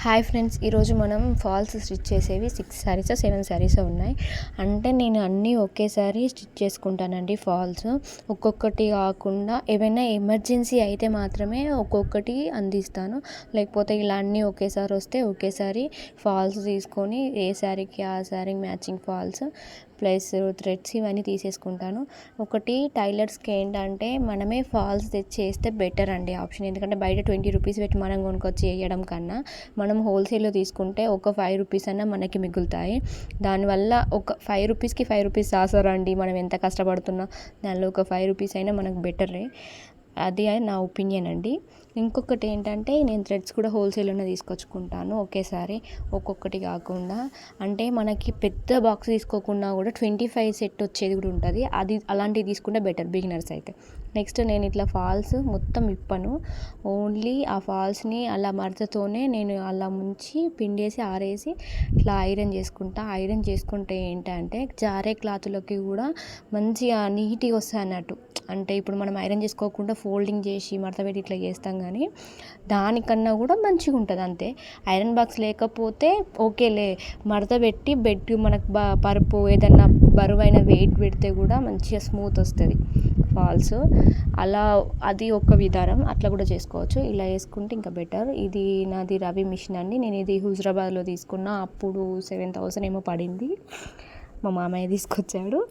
Hi friends, ఈరోజు మనం falls stitch చేసేవి 6 శారీస్ 7 శారీస్ ఉన్నాయి. అంటే నేను అన్నీ ఒకేసారి స్టిచ్ చేసుకుంటానండి. ఫాల్స్ ఒక్కొక్కటి కాకుండా ఏవైనా ఎమర్జెన్సీ అయితే మాత్రమే ఒక్కొక్కటి అందిస్తాను. లేకపోతే ఇలా అన్నీ ఒకేసారి వస్తే ఒకేసారి ఫాల్స్ తీసుకొని ఏ శారీకి ఆ శారీకి మ్యాచింగ్ ఫాల్స్ ప్లస్ థ్రెడ్స్ ఇవన్నీ తీసేసుకుంటాను. ఒకటి టైలర్స్కి ఏంటంటే మనమే ఫాల్స్ తెచ్చి వేస్తే బెటర్ అండి ఆప్షన్. ఎందుకంటే బయట 20 రూపీస్ పెట్టి మనం కొనుక్కొచ్చి వేయడం కన్నా మనం హోల్సేల్లో తీసుకుంటే ఒక 5 రూపీస్ అన్నా మనకి మిగులుతాయి. దానివల్ల ఒక 5 రూపీస్కి 5 రూపీస్ రాసారండి, మనం ఎంత కష్టపడుతున్నా దానిలో ఒక 5 రూపీస్ అయినా మనకు బెటరే. అది నా ఒపీనియన్ అండి. ఇంకొకటి ఏంటంటే నేను థ్రెడ్స్ కూడా హోల్సేల్లోనే తీసుకొచ్చుకుంటాను ఒకేసారి, ఒక్కొక్కటి కాకుండా. అంటే మనకి పెద్ద బాక్స్ తీసుకోకుండా కూడా 25 సెట్ వచ్చేది కూడా ఉంటుంది. అది అలాంటివి తీసుకుంటే బెటర్ బిగినర్స్ అయితే. నెక్స్ట్ నేను ఇట్లా ఫాల్స్ మొత్తం ఇప్పను, ఓన్లీ ఆ ఫాల్స్ని అలా మడతతోనే నేను అలా ముంచి పిండేసి ఆరేసి ఇట్లా ఐరన్ చేసుకుంటా. ఐరన్ చేసుకుంటే ఏంటంటే జారే క్లాతులకి కూడా మంచిగా నీట్గా వస్తాయి అన్నట్టు. అంటే ఇప్పుడు మనం ఐరన్ చేసుకోకుండా ఫోల్డింగ్ చేసి మడత పెట్టి ఇట్లా చేస్తాం, కానీ దానికన్నా కూడా మంచిగా ఉంటుంది అంతే. ఐరన్ బాక్స్ లేకపోతే ఓకేలే, మడత పెట్టి బెడ్ మనకు పరుపు ఏదన్నా బరువైన వెయిట్ పెడితే కూడా మంచిగా స్మూత్ వస్తుంది ఫాల్స్. అలా అది ఒక విధానం, అట్లా కూడా చేసుకోవచ్చు. ఇలా వేసుకుంటే ఇంకా బెటర్. ఇది నాది రవి మిషన్ అండి. నేను ఇది హుజరాబాద్లో తీసుకున్నా. అప్పుడు 7,000 ఏమో పడింది, మా మామయ్య తీసుకొచ్చాడు.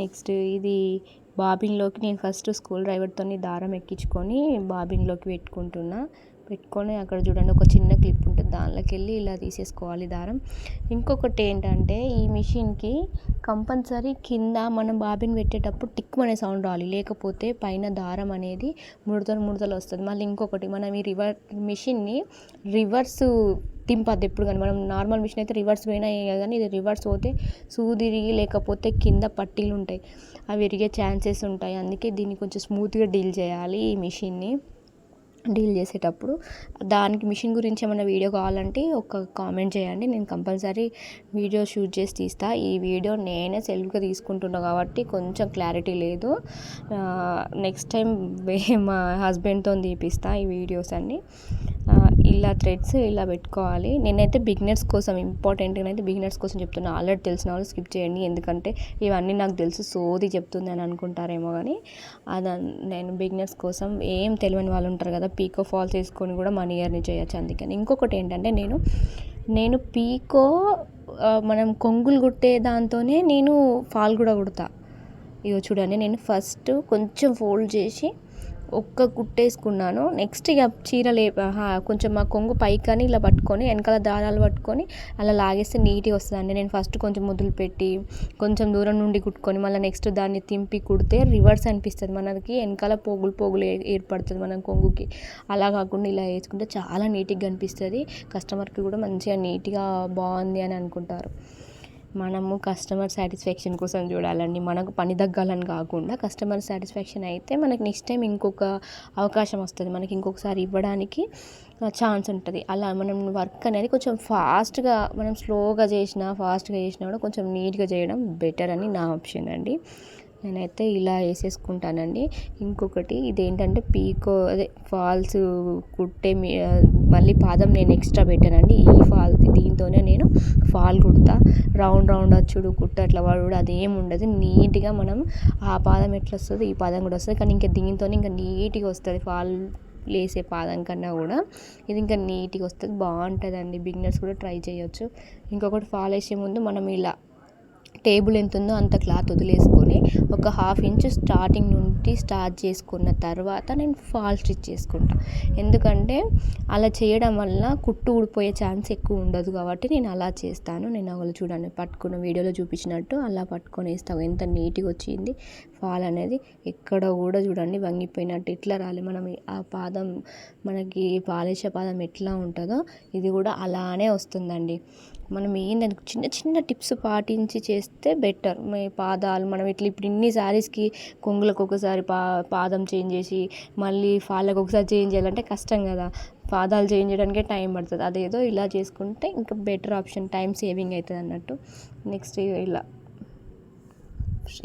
నెక్స్ట్ ఇది బాబిన్లోకి నేను ఫస్ట్ స్కూల్ డ్రైవర్తో దారం ఎక్కించుకొని బాబిన్లోకి పెట్టుకొని అక్కడ చూడండి ఒక చిన్న క్లిప్ ఉంటుంది, దానిలోకి వెళ్ళి ఇలా తీసేసుకోవాలి దారం. ఇంకొకటి ఏంటంటే ఈ మిషన్కి కంపల్సరీ కింద మనం బాబిన్ పెట్టేటప్పుడు టిక్ అనే సౌండ్ రావాలి, లేకపోతే పైన దారం అనేది ముడతలు వస్తుంది. మళ్ళీ ఇంకొకటి, మనం ఈ మిషన్ని రివర్స్ తింపద్దు ఎప్పుడు కానీ. మనం నార్మల్ మిషన్ అయితే రివర్స్ పోయినా కానీ ఇది రివర్స్ పోతే సూదిరిగి లేకపోతే కింద పట్టీలు ఉంటాయి, అవి విరిగే ఛాన్సెస్ ఉంటాయి. అందుకే దీన్ని కొంచెం స్మూత్గా డీల్ చేయాలి ఈ మిషన్ని డీల్ చేసేటప్పుడు. దానికి మిషన్ గురించి ఏమైనా వీడియో కావాలంటే ఒక కామెంట్ చేయండి, నేను కంపల్సరీ వీడియో షూట్ చేసి తీస్తా. ఈ వీడియో నేనే సెల్ఫ్గా తీసుకుంటున్నా కాబట్టి కొంచెం క్లారిటీ లేదు. నెక్స్ట్ టైం మా హస్బెండ్తో తీపిస్తా ఈ వీడియోస్ అన్నీ. ఇలా థ్రెడ్స్ ఇలా పెట్టుకోవాలి. నేనైతే బిగినర్స్ కోసం ఇంపార్టెంట్గా అయితే బిగినర్స్ కోసం చెప్తున్నా. ఆల్రెడీ తెలిసిన వాళ్ళు స్కిప్ చేయండి, ఎందుకంటే ఇవన్నీ నాకు తెలుసు సోది చెప్తుంది అని అనుకుంటారేమో, కానీ అది నేను బిగినర్స్ కోసం. ఏం తెలియని వాళ్ళు ఉంటారు కదా, పీకో ఫాల్స్ వేసుకొని కూడా మనీ ఎర్న్ చేయొచ్చు. అందుకని ఇంకొకటి ఏంటంటే నేను పీకో మనం కొంగులు కుట్టే దాంతోనే నేను ఫాల్ కూడా కుడతా. ఇగో చూడండి, నేను ఫస్ట్ కొంచెం ఫోల్డ్ చేసి ఒక్క కుట్టేసుకున్నాను. నెక్స్ట్ ఇక చీర కొంచెం మా కొంగు పైకని ఇలా పట్టుకొని వెనకాల దారాలు పట్టుకొని అలా లాగేస్తే నీట్గా వస్తుందండి. నేను ఫస్ట్ కొంచెం మొదలు పెట్టి కొంచెం దూరం నుండి కుట్టుకొని మళ్ళీ నెక్స్ట్ దాన్ని తింపి కుడితే రివర్స్ అనిపిస్తుంది మనకి, వెనకాల పోగులు ఏర్పడుతుంది మనం కొంగుకి. అలా కాకుండా ఇలా వేసుకుంటే చాలా నీట్గా కనిపిస్తుంది. కస్టమర్కి కూడా మంచిగా నీట్గా బాగుంది అని అనుకుంటారు. మనము కస్టమర్ సాటిస్ఫాక్షన్ కోసం చూడాలండి, మనకు పని తగ్గాలని కాకుండా. కస్టమర్ సాటిస్ఫాక్షన్ అయితే మనకి నెక్స్ట్ టైం ఇంకొక అవకాశం వస్తుంది, మనకి ఇంకొకసారి ఇవ్వడానికి ఛాన్స్ ఉంటుంది. అలా మనం వర్క్ అనేది కొంచెం ఫాస్ట్గా, మనం స్లోగా చేసినా ఫాస్ట్గా చేసినా కూడా కొంచెం నీట్గా చేయడం బెటర్ అని నా ఆప్షన్ అండి. నేనైతే ఇలా వేసేసుకుంటానండి. ఇంకొకటి ఇదేంటంటే పీకో అదే ఫాల్స్ కుట్టే మళ్ళీ పాదం నేను ఎక్స్ట్రా పెట్టానండి. దీంతోనే నేను ఫాల్ కుడతా. రౌండ్ వచ్చుడు కుట్ట అట్లా వాడు అదేం ఉండదు. నీట్గా మనం ఆ పాదం ఎట్లా వస్తుంది ఈ పాదం కూడా వస్తుంది, కానీ ఇంకా దీంతో ఇంకా నీట్గా వస్తుంది. ఫాల్ లేసే పాదం కన్నా కూడా ఇది ఇంకా నీట్గా వస్తుంది, బాగుంటుందండి. బిగినర్స్ కూడా ట్రై చేయొచ్చు. ఇంకొకటి ఫాల్ వేసే ముందు మనం ఇలా టేబుల్ ఎంత ఉందో అంత క్లాత్ వదిలేసుకొని ఒక 1/2 ఇంచ్ స్టార్టింగ్ నుండి స్టార్ట్ చేసుకున్న తర్వాత నేను ఫాల్ స్టిచ్ చేసుకుంటా. ఎందుకంటే అలా చేయడం వల్ల కుట్టు ఊడిపోయే ఛాన్స్ ఎక్కువ ఉండదు కాబట్టి నేను అలా చేస్తాను. నేను అలా చూడండి పట్టుకున్న వీడియోలో చూపించినట్టు అలా పట్టుకొని వేస్తాను. ఎంత నీట్గా వచ్చింది ఫాల్ అనేది. ఎక్కడ కూడా చూడండి వంగిపోయినట్టు ఇట్లా రాలి. మనం ఆ పాదం మనకి పాలేసే పాదం ఎట్లా ఉంటుందో ఇది కూడా అలానే వస్తుందండి. మనం ఏంటంటే చిన్న టిప్స్ పాటించి చేస్తే బెటర్. పాదాలు మనం ఇప్పుడు ఇన్ని శారీస్కి కొంగులకు ఒకసారి పాదం చేంజ్ చేసి మళ్ళీ ఫాళ్ళకు ఒకసారి చేంజ్ చేయాలంటే కష్టం కదా, పాదాలు చేంజ్ చేయడానికే టైం పడుతుంది. అదేదో ఇలా చేసుకుంటే ఇంకా బెటర్ ఆప్షన్, టైం సేవింగ్ అవుతుంది అన్నట్టు. నెక్స్ట్ ఇలా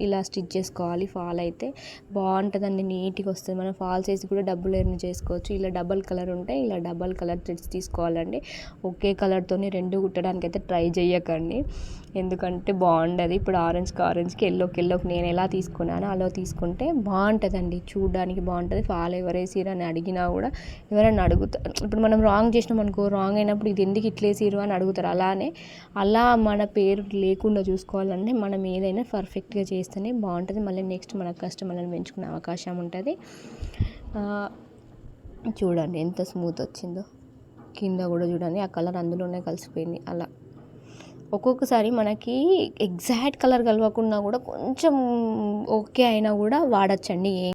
ఇలా స్టిచ్ చేసుకోవాలి. ఫాల్ అయితే బాగుంటుందండి, నీట్గా వస్తుంది. మనం ఫాల్స్ వేసి కూడా డబ్బులు ఎర్న్ చేసుకోవచ్చు. ఇలా డబల్ కలర్ ఉంటే ఇలా డబల్ కలర్ థ్రెడ్స్ తీసుకోవాలండి. ఒకే కలర్తోని రెండు కుట్టడానికి అయితే ట్రై చేయకండి, ఎందుకంటే బాగుండదు. ఇప్పుడు ఆరెంజ్కి ఎల్లోకి నేను ఎలా తీసుకున్నానో అలా తీసుకుంటే బాగుంటుందండి, చూడడానికి బాగుంటుంది. ఫాల్ ఎవరు వేసిరు అని అడిగినా కూడా ఎవరైనా అడుగుతారు. ఇప్పుడు మనం రాంగ్ చేసినాం అనుకో, రాంగ్ అయినప్పుడు ఇది ఎందుకు ఇట్లా వేసిరు అని అడుగుతారు. అలా మన పేరు లేకుండా చూసుకోవాలంటే మనం ఏదైనా పర్ఫెక్ట్గా చేస్తేనే బాగుంటుంది. మళ్ళీ నెక్స్ట్ మన కస్టమర్లను పెంచుకునే అవకాశం ఉంటుంది. చూడండి ఎంత స్మూత్ వచ్చిందో, కింద కూడా చూడండి ఆ కలర్ అందులోనే కలిసిపోయింది. అలా ఒక్కొక్కసారి మనకి ఎగ్జాక్ట్ కలర్ కలవకుండా కూడా కొంచెం ఓకే అయినా కూడా వాడచ్చండి.